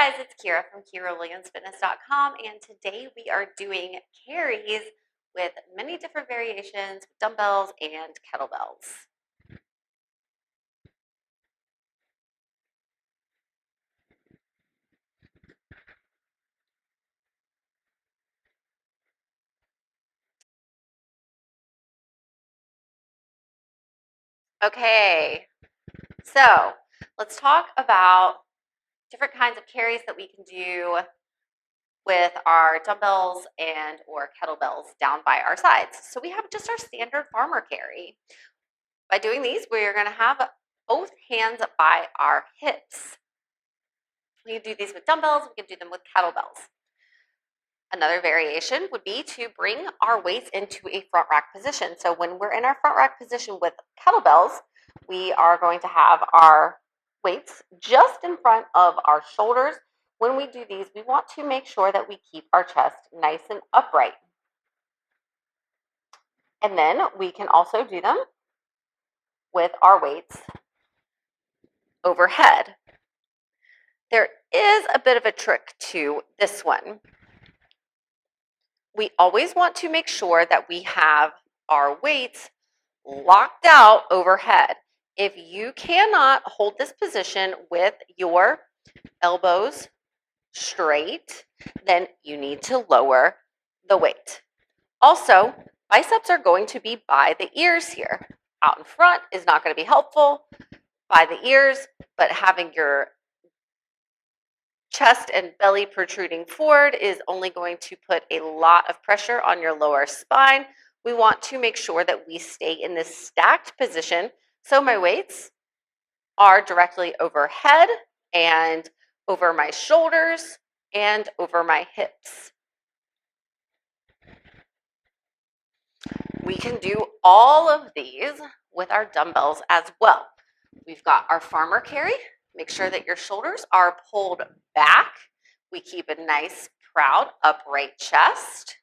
guys, it's Kyra from KyraWilliamsFitness.com, and today we are doing carries with many different variations, dumbbells and kettlebells. Okay, so let's talk about different kinds of carries that we can do with our dumbbells and or kettlebells down by our sides. So we have just our standard farmer carry. By doing these, we're going to have both hands by our hips. We can do these with dumbbells, we can do them with kettlebells. Another variation would be to bring our weights into a front rack position. So when we're in our front rack position with kettlebells, we are going to have our weights just in front of our shoulders. When we do these, we want to make sure that we keep our chest nice and upright. And then we can also do them with our weights overhead. There is a bit of a trick to this one. We always want to make sure that we have our weights locked out overhead. If you cannot hold this position with your elbows straight, then you need to lower the weight. Also, biceps are going to be by the ears here. Out in front is not going to be helpful by the ears, but having your chest and belly protruding forward is only going to put a lot of pressure on your lower spine. We want to make sure that we stay in this stacked position. So my weights are directly overhead and over my shoulders and over my hips. We can do all of these with our dumbbells as well. We've got our farmer carry. Make sure that your shoulders are pulled back. We keep a nice, proud, upright chest.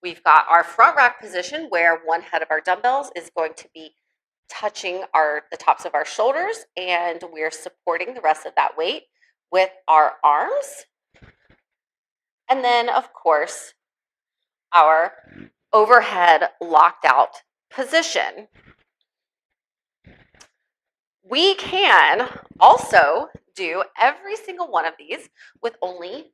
We've got our front rack position where one head of our dumbbells is going to be touching the tops of our shoulders, and we're supporting the rest of that weight with our arms. And then, of course, our overhead locked out position. We can also do every single one of these with only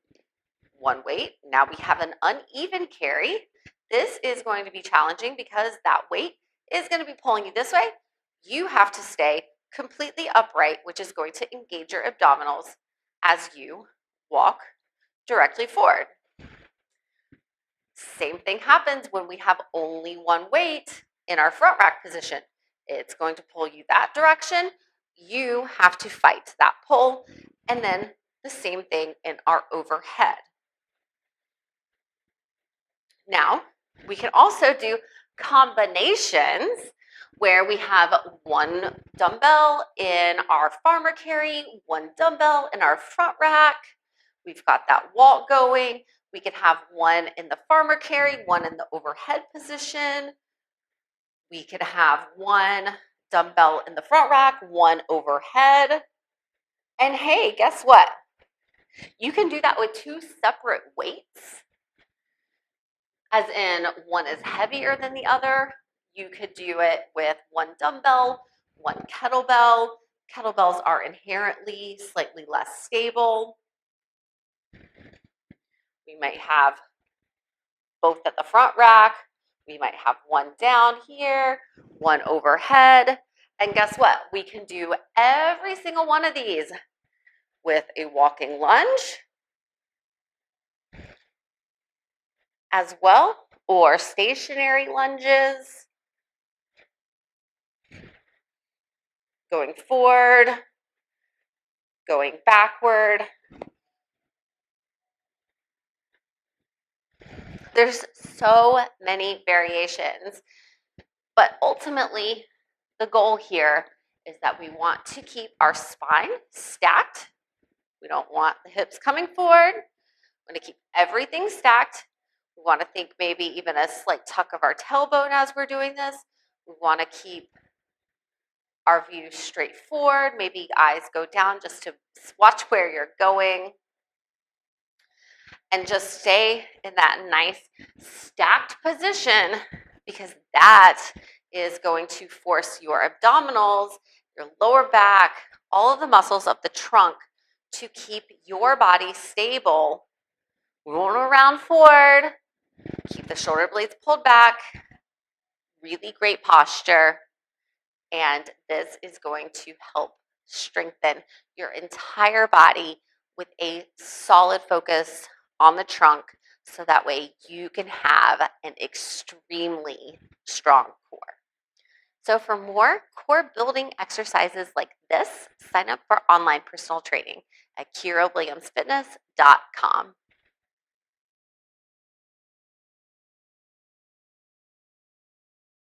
one weight. Now we have an uneven carry. This is going to be challenging because that weight is going to be pulling you this way. You have to stay completely upright, which is going to engage your abdominals as you walk directly forward. Same thing happens when we have only one weight in our front rack position. It's going to pull you that direction. You have to fight that pull. And then the same thing in our overhead. Now, we can also do combinations where we have one dumbbell in our farmer carry, one dumbbell in our front rack. We've got that walk going. We can have one in the farmer carry, one in the overhead position. We could have one dumbbell in the front rack, one overhead. And hey, guess what? You can do that with two separate weights, as in one is heavier than the other. You could do it with one dumbbell, one kettlebell. Kettlebells are inherently slightly less stable. We might have both at the front rack. We might have one down here, one overhead. And guess what? We can do every single one of these with a walking lunge as well, or stationary lunges, going forward, going backward. There's so many variations, but ultimately the goal here is that we want to keep our spine stacked. We don't want the hips coming forward. We want to keep everything stacked. We want to think maybe even a slight tuck of our tailbone as we're doing this. We want to keep our view straight forward. Maybe eyes go down just to watch where you're going. and just stay in that nice stacked position, because that is going to force your abdominals, your lower back, all of the muscles of the trunk to keep your body stable. Rolling around forward, keep the shoulder blades pulled back, really great posture, and this is going to help strengthen your entire body with a solid focus on the trunk, so that way you can have an extremely strong core. So for more core building exercises like this, sign up for online personal training at KyraWilliamsFitness.com.